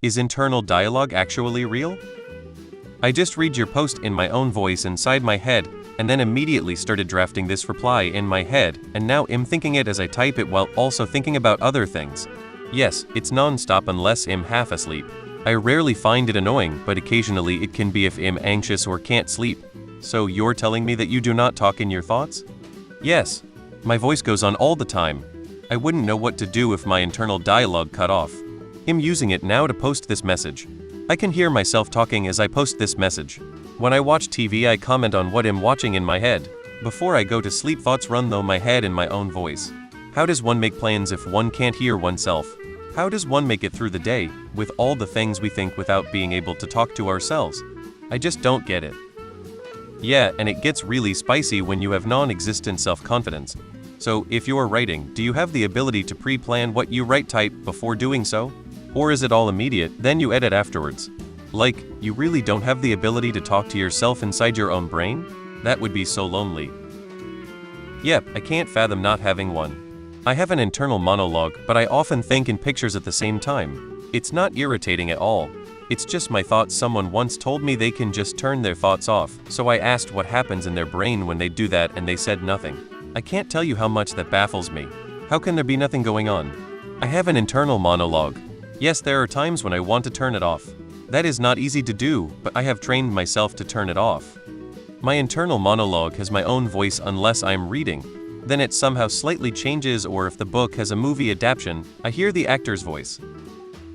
Is internal dialogue actually real? I just read your post in my own voice inside my head, and then immediately started drafting this reply in my head, and now I'm thinking it as I type it while also thinking about other things. Yes, it's non-stop unless I'm half asleep. I rarely find it annoying, but occasionally it can be if I'm anxious or can't sleep. So you're telling me that you do not talk in your thoughts? Yes. My voice goes on all the time. I wouldn't know what to do if my internal dialogue cut off. I'm using it now to post this message. I can hear myself talking as I post this message. When I watch TV, I comment on what I'm watching in my head. Before I go to sleep, thoughts run through my head in my own voice. How does one make plans if one can't hear oneself? How does one make it through the day, with all the things we think without being able to talk to ourselves? I just don't get it. Yeah, and it gets really spicy when you have non-existent self-confidence. So, if you're writing, do you have the ability to pre-plan what you type before doing so? Or is it all immediate, then you edit afterwards? Like, you really don't have the ability to talk to yourself inside your own brain? That would be so lonely. Yep, I can't fathom not having one. I have an internal monologue, but I often think in pictures at the same time. It's not irritating at all. It's just my thoughts. Someone once told me they can just turn their thoughts off, so I asked what happens in their brain when they do that, and they said nothing. I can't tell you how much that baffles me. How can there be nothing going on? I have an internal monologue. Yes, there are times when I want to turn it off. That is not easy to do, but I have trained myself to turn it off. My internal monologue has my own voice unless I'm reading. Then it somehow slightly changes, or if the book has a movie adaptation, I hear the actor's voice.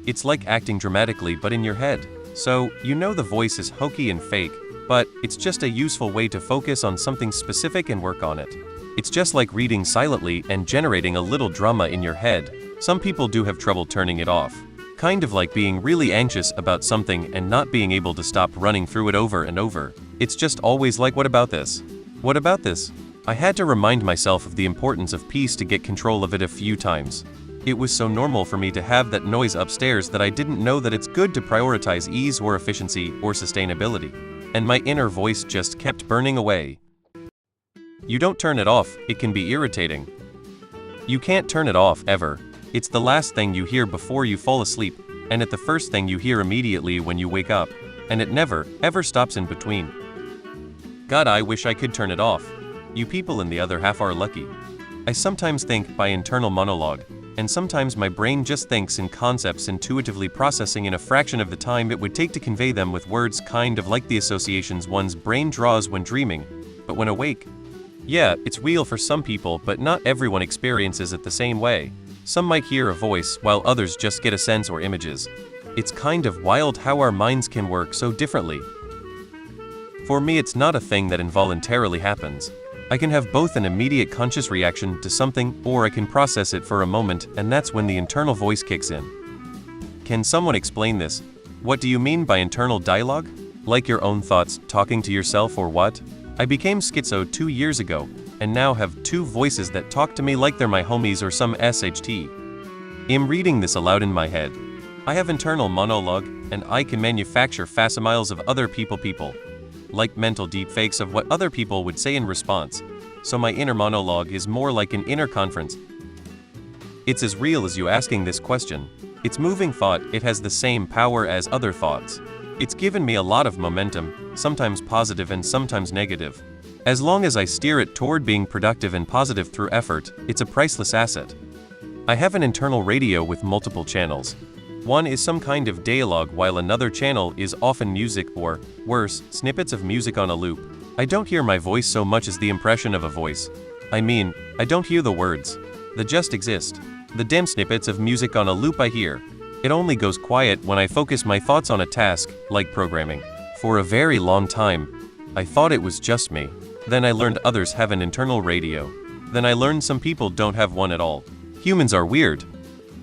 It's like acting dramatically but in your head. So, you know the voice is hokey and fake, but it's just a useful way to focus on something specific and work on it. It's just like reading silently and generating a little drama in your head. Some people do have trouble turning it off. Kind of like being really anxious about something and not being able to stop running through it over and over. It's just always like, what about this? What about this? I had to remind myself of the importance of peace to get control of it a few times. It was so normal for me to have that noise upstairs that I didn't know that it's good to prioritize ease or efficiency or sustainability. And my inner voice just kept burning away. You don't turn it off, it can be irritating. You can't turn it off, ever. It's the last thing you hear before you fall asleep, and it's the first thing you hear immediately when you wake up, and it never, ever stops in between. God, I wish I could turn it off. You people in the other half are lucky. I sometimes think by internal monologue, and sometimes my brain just thinks in concepts, intuitively processing in a fraction of the time it would take to convey them with words, kind of like the associations one's brain draws when dreaming, but when awake. Yeah, it's real for some people, but not everyone experiences it the same way. Some might hear a voice, while others just get a sense or images. It's kind of wild how our minds can work so differently. For me, it's not a thing that involuntarily happens. I can have both an immediate conscious reaction to something, or I can process it for a moment, and that's when the internal voice kicks in. Can someone explain this? What do you mean by internal dialogue? Like your own thoughts, talking to yourself, or what? I became schizo 2 years ago, and now have two voices that talk to me like they're my homies or some SHT. I'm reading this aloud in my head. I have internal monologue, and I can manufacture facsimiles of other people, like mental deepfakes of what other people would say in response. So my inner monologue is more like an inner conference. It's as real as you asking this question. It's moving thought, it has the same power as other thoughts. It's given me a lot of momentum, sometimes positive and sometimes negative. As long as I steer it toward being productive and positive through effort, it's a priceless asset. I have an internal radio with multiple channels. One is some kind of dialogue, while another channel is often music or, worse, snippets of music on a loop. I don't hear my voice so much as the impression of a voice. I mean, I don't hear the words. They just exist. The dim snippets of music on a loop I hear. It only goes quiet when I focus my thoughts on a task, like programming. For a very long time, I thought it was just me. Then I learned others have an internal radio. Then I learned some people don't have one at all. Humans are weird.